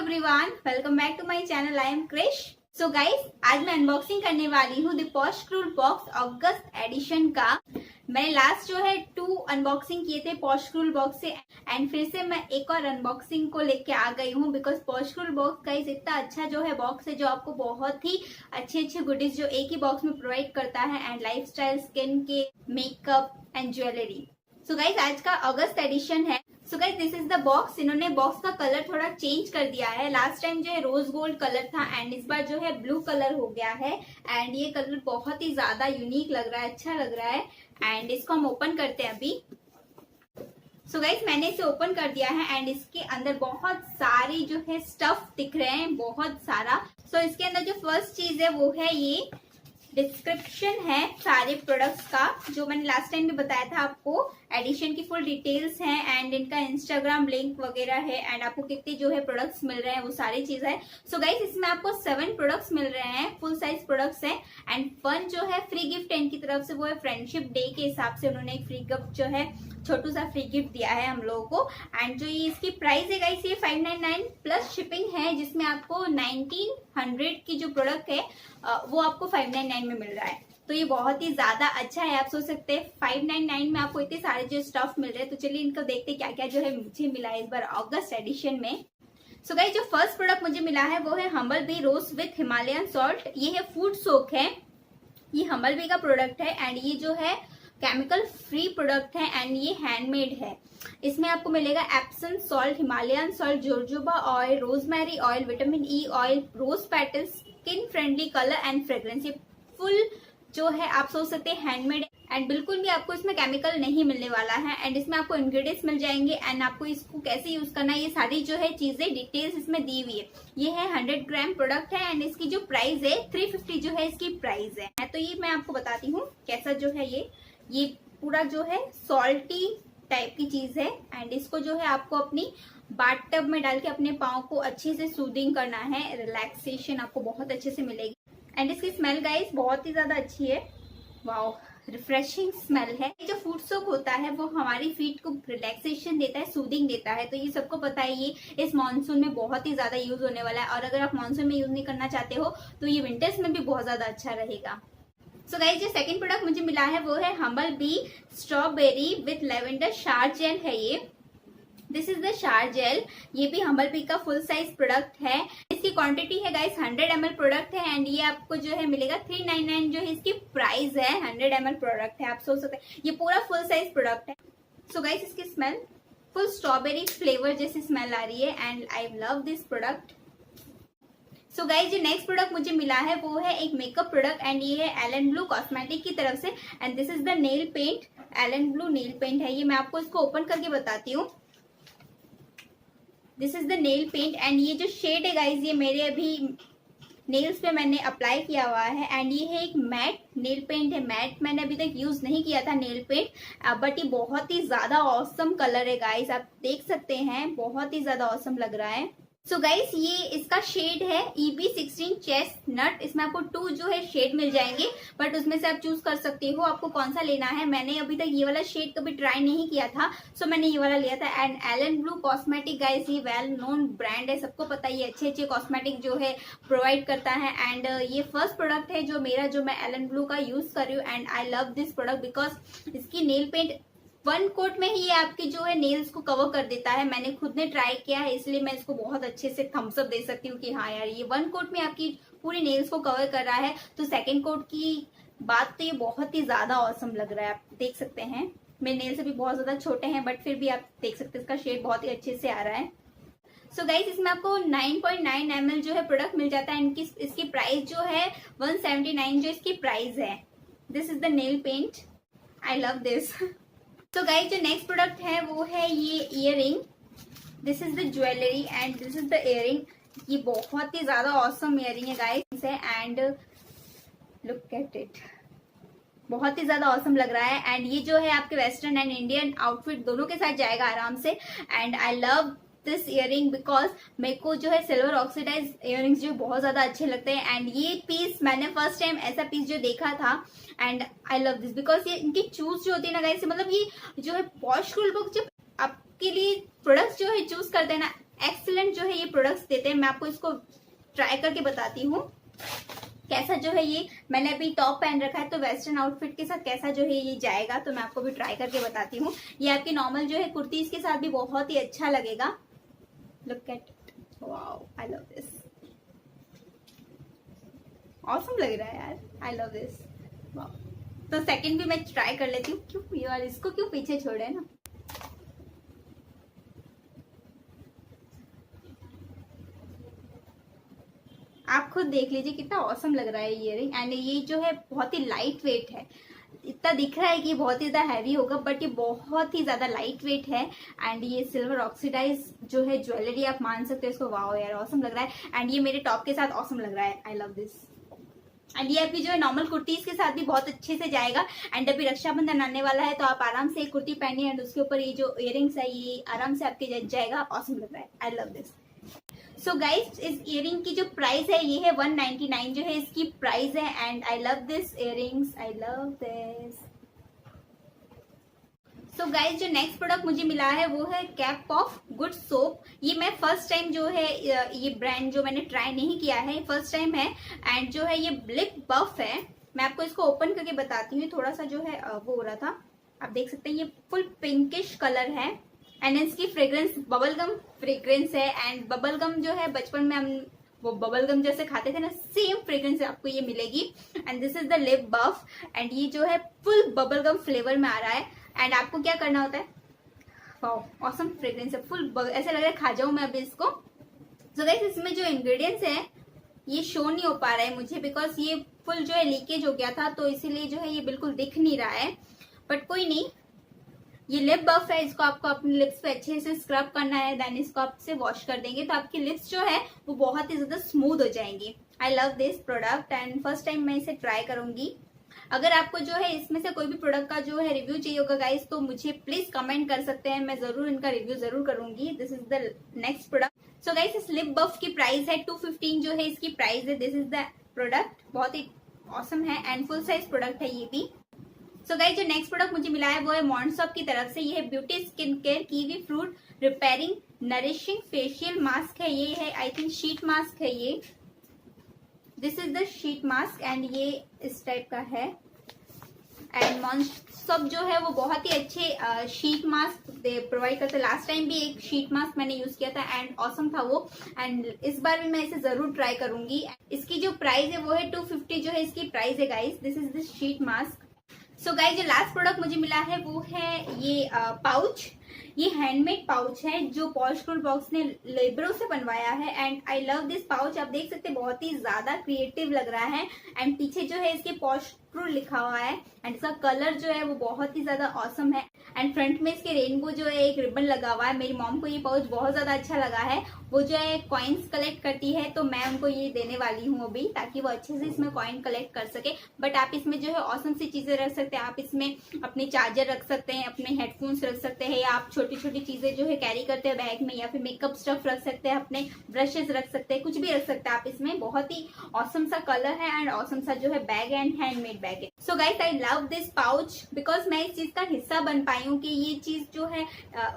Everyone, welcome back to my channel. I am Krish. So guys, आज मैं unboxing करने वाली हूँ the posh cruel box August edition का। मैंने लास्ट जो है 2 अनबॉक्सिंग किए थे पॉश क्रूल बॉक्स से, एंड फिर से मैं एक और अनबॉक्सिंग को लेके आ गई हूँ because posh cruel box guys इतना अच्छा जो है बॉक्स है जो आपको बहुत ही अच्छे गुडीज जो एक ही बॉक्स में प्रोवाइड करता है, एंड लाइफस्टाइल, स्किन के, makeup and jewellery. So guys, आज का अगस्त एडिशन है। So guys, this is the box. इन्होंने बॉक्स का कलर थोड़ा चेंज कर दिया है। लास्ट टाइम जो है रोज गोल्ड कलर था एंड इस बार जो है ब्लू कलर हो गया है, एंड ये कलर बहुत ही ज्यादा यूनिक लग रहा है, अच्छा लग रहा है। एंड इसको हम ओपन करते हैं अभी। सो गाइस, मैंने इसे ओपन कर दिया है एंड इसके अंदर बहुत सारी जो है स्टफ दिख रहे हैं, बहुत सारा। सो इसके अंदर जो फर्स्ट चीज है वो है ये डिस्क्रिप्शन है सारे प्रोडक्ट्स का, जो मैंने लास्ट टाइम भी बताया था आपको। एडिशन की फुल डिटेल्स हैं एंड इनका इंस्टाग्राम लिंक वगैरह है, एंड आपको कितने जो है प्रोडक्ट्स मिल रहे हैं वो सारी चीज है। सो गाइस, इसमें आपको 7 प्रोडक्ट्स मिल रहे हैं, फुल साइज प्रोडक्ट्स हैं। एंड 1 जो है फ्री गिफ्ट इनकी तरफ से, वो है फ्रेंडशिप डे के हिसाब से उन्होंने एक फ्री गिफ्ट जो है छोटू सा फ्री गिफ्ट दिया है हम लोगों को। एंड जो ये इसकी प्राइस है गाइस, ये 599 प्लस शिपिंग है, जिसमें आपको 1900 की जो प्रोडक्ट है वो आपको 599 में मिल रहा है। तो ये बहुत ही ज्यादा अच्छा है। आप सोच सकते हैं 599 में आपको इतने सारे जो स्टफ मिल रहे हैं। तो चलिए इनको देखते क्या क्या जो है मुझे मिला है इस बार अगस्त एडिशन में। सो गाइस, जो फर्स्ट प्रोडक्ट मुझे मिला है वो है Humble Bee rose with Himalayan salt. ये है फूड सोक है, ये हम्बल बी का प्रोडक्ट है एंड ये जो है केमिकल फ्री प्रोडक्ट है एंड ये हैंडमेड है। इसमें आपको मिलेगा Epsom salt, Himalayan salt, jojoba oil, rosemary oil, vitamin E oil, rose petals, skin friendly colour and fragrance. ये फुल जो है आप सोच सकते हैं हैंडमेड एंड बिल्कुल भी आपको इसमें केमिकल नहीं मिलने वाला है। एंड इसमें आपको इंग्रेडिएंट्स मिल जाएंगे एंड आपको इसको कैसे यूज करना है ये सारी जो है चीजें डिटेल्स इसमें दी हुई है। ये है 100 ग्राम प्रोडक्ट है एंड इसकी जो प्राइस है 350 जो है इसकी प्राइस है। तो ये मैं आपको बताती हूँ कैसा जो है ये पूरा जो है सॉल्टी टाइप की चीज है। एंड इसको जो है आपको अपनी बाथ टब में डाल के अपने पाँव को अच्छे से सूदिंग करना है, रिलैक्सेशन आपको बहुत अच्छे से मिलेगी। एंड इसकी स्मेल गाइस बहुत ही ज्यादा अच्छी है, वाओ, रिफ्रेशिंग स्मेल है। जो फूड सोक होता है वो हमारी फीट को रिलैक्सेशन देता है, सूदिंग देता है। तो ये सबको पता है, ये इस मानसून में बहुत ही ज्यादा यूज होने वाला है। और अगर आप मानसून में यूज नहीं करना चाहते हो तो ये विंटर्स में भी बहुत ज्यादा अच्छा रहेगा। सो गाइस, जो सेकंड प्रोडक्ट मुझे मिला है वो है Humble B strawberry with lavender शार जेल है ये। दिस इज द शार जेल। ये भी हम्बल बी का फुल साइज प्रोडक्ट है। इसकी क्वांटिटी है गाइस 100 ml प्रोडक्ट है एंड ये आपको जो है मिलेगा 399 जो है इसकी प्राइस है। 100 ml प्रोडक्ट है, आप सोच सकते हैं ये पूरा फुल साइज प्रोडक्ट है। सो गाइस, इसकी स्मेल फुल स्ट्रॉबेरी फ्लेवर जैसी स्मेल आ रही है and I love this product. So guys, जो नेक्स्ट प्रोडक्ट मुझे मिला है वो है एक मेकअप प्रोडक्ट एंड ये है एलन ब्लू कॉस्मेटिक की तरफ से। And this is the nail paint, Allen blue nail paint है ये। मैं आपको इसको ओपन करके बताती हूँ। This is the nail paint and ये जो शेड है गाइज, ये मेरे अभी नेल्स पे मैंने अप्लाई किया हुआ है। एंड ये है एक मैट नेल पेंट है, मैट मैंने अभी तक यूज नहीं किया था नेल पेंट, बट ये बहुत ही ज्यादा ऑसम कलर है गाइज, आप देख सकते हैं बहुत ही ज्यादा ऑसम लग रहा है। सो गाइस, ये इसका शेड है EB16 चेस्टनट। इसमें आपको 2 जो है शेड मिल जाएंगे, बट उसमें से आप चूज कर सकते हो आपको कौन सा लेना है। मैंने अभी तक ये वाला शेड कभी ट्राई नहीं किया था, सो मैंने ये वाला लिया था। And Allen blue cosmetic guys, ये वेल नोन ब्रांड है, सबको पता है ये अच्छे कॉस्मेटिक जो है प्रोवाइड करता है। एंड ये फर्स्ट प्रोडक्ट है जो मैं एलन ब्लू का यूज कर रही हूँ and I love this product because इसकी नेल पेंट 1 कोट में ही ये आपके जो है नेल्स को कवर कर देता है। मैंने खुद ने ट्राई किया है इसलिए मैं इसको बहुत अच्छे से थम्स अप दे सकती हूँ कि हाँ यार, ये 1 कोट में आपकी पूरी नेल्स को कवर कर रहा है। तो सेकंड कोट की बात तो ये बहुत ही ज्यादा ऑसम लग रहा है, आप देख सकते हैं। मेरे नेल्स अभी बहुत ज्यादा छोटे हैं बट फिर भी आप देख सकते हैं इसका शेड बहुत ही अच्छे से आ रहा है। सो गाइस, इसमें आपको 9.9 ml जो है प्रोडक्ट मिल जाता है। इसकी प्राइस जो है 179 जो इसकी प्राइस है। This is the nail paint, I love this. तो गाइस, जो नेक्स्ट प्रोडक्ट है वो है ये earring. This is the jewellery and this is the earring. ये बहुत ही ज्यादा ऑसम इयररिंग है guys and look at it, बहुत ही ज्यादा ऑसम लग रहा है। एंड ये जो है आपके वेस्टर्न एंड इंडियन आउटफिट दोनों के साथ जाएगा आराम से। And I love this earring because मेरे को जो है सिल्वर ऑक्सीडाइज इयररिंग्स जो बहुत ज्यादा अच्छे लगते हैं। एंड ये पीस मैंने फर्स्ट टाइम ऐसा पीस जो देखा था and I love this because ये इनकी चूज जो होती है ना गाइस, मतलब ये जो है पॉश क्रूल बुक जब आपके लिए प्रोडक्ट्स जो है चूज करते हैं ना, एक्सीलेंट जो है ये प्रोडक्ट्स देते हैं। मैं आपको इसको ट्राई करके बताती हूँ कैसा जो है ये, मैंने अभी टॉप पहन रखा है तो वेस्टर्न आउटफिट के साथ कैसा जो है ये जाएगा, तो मैं आपको भी ट्राई करके बताती हूँ। ये आपकी नॉर्मल जो है कुर्तीज के साथ भी बहुत ही अच्छा लगेगा। Look at, wow, I love this, awesome लग रहा है यार, आई लव दिस, वाओ। तो सेकंड भी मैं ट्राई कर लेती हूँ। क्यों यार, इसको क्यों पीछे छोड़े ना। आप खुद देख लीजिए कितना ऑसम लग रहा है ईयरिंग। एंड ये जो है बहुत ही लाइट वेट है, इतना दिख रहा है कि बहुत ही ज्यादा हैवी होगा बट ये बहुत ही ज्यादा लाइट वेट है। एंड ये सिल्वर ऑक्सीडाइज जो है ज्वेलरी आप मान सकते हो इसको। वाओ यार, ऑसम लग रहा है। एंड ये मेरे टॉप के साथ ऑसम लग रहा है, आई लव दिस। एंड ये आपकी जो है नॉर्मल कुर्तीज के साथ भी बहुत अच्छे से जाएगा। एंड अभी रक्षाबंधन आने वाला है तो आप आराम से एक कुर्ती पहनिए एंड उसके ऊपर ये जो इयरिंग्स है ये आराम से आपके जच जाएगा। ऑसम लग रहा है, आई लव दिस। सो गाइज, इस इयरिंग की जो प्राइस है ये है 199 जो है इसकी प्राइस है। And I love this earrings, I love this. So guys, जो नेक्स्ट प्रोडक्ट मुझे मिला है वो है कैप ऑफ गुड सोप। ये मैं फर्स्ट टाइम जो है ये ब्रांड जो मैंने ट्राई नहीं किया है, फर्स्ट टाइम है। एंड जो है ये लिप बफ है। मैं आपको इसको ओपन करके बताती हूँ। थोड़ा सा जो है वो हो रहा था, आप देख सकते हैं ये फुल पिंकिश कलर है। एंड इसकी फ्रेग्रेंस बबलगम फ्रेग्रेंस है। एंड बबलगम जो है बचपन में हम वो बबलगम जैसे खाते थे ना, सेम फ्रेग्रेंस आपको ये मिलेगी। And this is the lip buff. And ये जो है फुल बबलगम फ्लेवर में आ रहा है। एंड आपको क्या करना होता है, वाओ ऑसम फ्रेग्रेंस है, फुल ऐसा लग रहा है खा जाऊं मैं अभी इसको। सो गाइस, इसमें जो इंग्रेडिएंट्स है ये शो नहीं हो पा रहा है मुझे बिकॉज ये फुल जो है लीकेज हो गया था, तो इसीलिए जो है ये बिल्कुल दिख नहीं रहा है। बट कोई नहीं, ये लिप बफ है, इसको आपको अपने लिप्स पे अच्छे से स्क्रब करना है। देन इसको आप से वॉश कर देंगे तो आपकी लिप्स जो है वो बहुत ही ज्यादा स्मूथ हो जाएंगी। आई love this product and first time मैं इसे ट्राई करूंगी। अगर आपको जो है इसमें से कोई भी प्रोडक्ट का जो है रिव्यू चाहिए होगा गाइस तो मुझे प्लीज कमेंट कर सकते हैं, मैं जरूर इनका रिव्यू जरूर करूंगी। This is the next product. So guys, इस लिप बफ की प्राइस है 215 जो है इसकी प्राइस है। दिस इज द प्रोडक्ट, बहुत ही ऑसम है एंड फुल साइज प्रोडक्ट है ये भी। सो गाइस, जो नेक्स्ट प्रोडक्ट मुझे मिला है वो है मॉन्सॉप की तरफ से। ये है beauty skin care kiwi fruit repairing nourishing facial mask है। ये है आई थिंक शीट मास्क है ये। This is the sheet mask and ये इस टाइप का है। एंड मॉन्सॉप जो है वो बहुत ही अच्छे शीट मास्क प्रोवाइड करते हैं। लास्ट टाइम भी एक शीट मास्क मैंने यूज किया था एंड ऑसम था वो। एंड इस बार भी मैं इसे जरूर ट्राई करूंगी। इसकी जो प्राइस है वो है 250 जो है इसकी प्राइस है guys. This is the sheet mask. So guys, जो लास्ट प्रोडक्ट मुझे मिला है वो है ये पाउच। ये हैंडमेड पाउच है जो पॉश क्रूल बॉक्स ने लेबरों से बनवाया है। And I love this pouch. आप देख सकते हैं बहुत ही ज्यादा क्रिएटिव लग रहा है। एंड पीछे जो है इसके पॉश क्रूल लिखा हुआ है। एंड इसका कलर जो है वो बहुत ही ज्यादा ऑसम है। एंड फ्रंट में इसके रेनबो जो है एक रिबन लगा हुआ है। मेरी मॉम को ये पाउच बहुत ज्यादा अच्छा लगा है। वो जो है कॉइन्स कलेक्ट करती है तो मैं उनको ये देने वाली हूँ अभी, ताकि वो अच्छे से इसमें कॉइन कलेक्ट कर सके। बट आप इसमें जो है ऑसम सी चीजें रख सकते हैं। आप इसमें अपने चार्जर रख सकते हैं, अपने हेडफोन्स रख सकते हैं, या आप छोटी छोटी चीजें जो है कैरी करते हैं बैग में, या फिर मेकअप स्टफ रख सकते हैं, अपने ब्रशेस रख सकते हैं, कुछ भी रख सकते हैं आप इसमें। बहुत ही ऑसम सा कलर है एंड ऑसम सा जो है बैग एंड हैंडमेड बैग है। So guys, I love this pouch because मैं इस चीज का हिस्सा बन पाई हूँ कि ये चीज जो है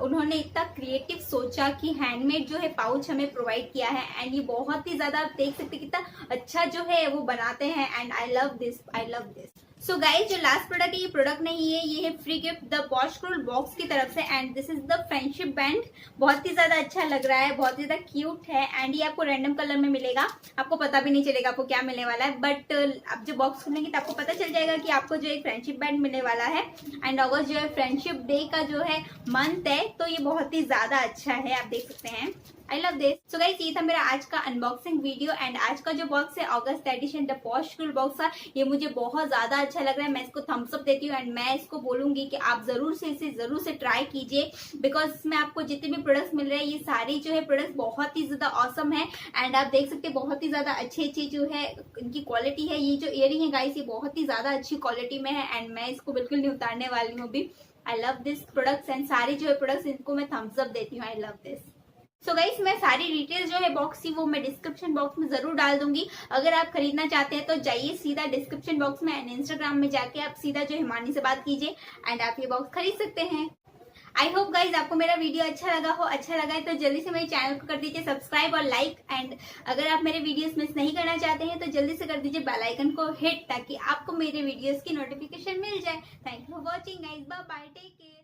उन्होंने इतना क्रिएटिव सोचा कि हैंडमेड जो है पाउच हमें प्रोवाइड किया है। एंड ये बहुत ही ज्यादा आप देख सकते हैं कितना अच्छा जो है वो बनाते हैं। And I love this, I love this. So guys, जो लास्ट प्रोडक्ट है ये प्रोडक्ट नहीं है, ये है free gift the posh cruel box की तरफ से। And this is the friendship band. बहुत ही ज्यादा अच्छा लग रहा है, बहुत ही ज्यादा क्यूट है। एंड ये आपको रैंडम कलर में मिलेगा, आपको पता भी नहीं चलेगा आपको क्या मिलने वाला है। बट आप जब बॉक्स खोलेंगे तो आपको पता चल जाएगा कि आपको जो एक फ्रेंडशिप बैंड मिलने वाला है। एंड अगस्त जो है फ्रेंडशिप डे का जो है मंथ है, तो ये बहुत ही ज्यादा अच्छा है, आप देख सकते हैं। आई लव दिस। सो गाइस, ये था मेरा आज का अनबॉक्सिंग वीडियो। एंड आज का जो बॉक्स है अगस्त edition the posh cruel box का, ये मुझे बहुत ज्यादा अच्छा लग रहा है। मैं इसको थम्स अप देती हूँ एंड मैं इसको बोलूंगी कि आप जरूर से इसे जरूर से ट्राई कीजिए बिकॉज इसमें आपको जितने भी प्रोडक्ट्स मिल रहे हैं ये सारे जो है प्रोडक्ट्स बहुत ही ज्यादा ऑसम है। एंड आप देख सकते हैं बहुत ही ज्यादा अच्छी अच्छी जो है इनकी क्वालिटी है। ये जो इयरिंग है गाइस ये बहुत ही ज्यादा अच्छी क्वालिटी में है एंड मैं इसको बिल्कुल नहीं उतारने वाली हूँ अभी। आई लव दिस प्रोडक्ट्स एंड सारे जो है प्रोडक्ट्स इनको मैं थम्स अप देती हूँ। आई लव दिस। सो गाइस, मैं सारी डिटेल्स जो है बॉक्स की वो मैं डिस्क्रिप्शन बॉक्स में जरूर डाल दूंगी। अगर आप खरीदना चाहते हैं तो जाइए सीधा डिस्क्रिप्शन बॉक्स में एंड इंस्टाग्राम में जाके आप सीधा जो हिमानी से बात कीजिए एंड आप ये बॉक्स खरीद सकते हैं। आई होप गाइज आपको मेरा वीडियो अच्छा लगा है तो जल्दी से मेरे चैनल को कर दीजिए सब्सक्राइब और लाइक। एंड अगर आप मेरे वीडियोस मिस नहीं करना चाहते हैं तो जल्दी से कर दीजिए बेल आइकन को हिट, ताकि आपको मेरे वीडियोस की नोटिफिकेशन मिल जाए। Thank you for watching guys, bye bye, take care.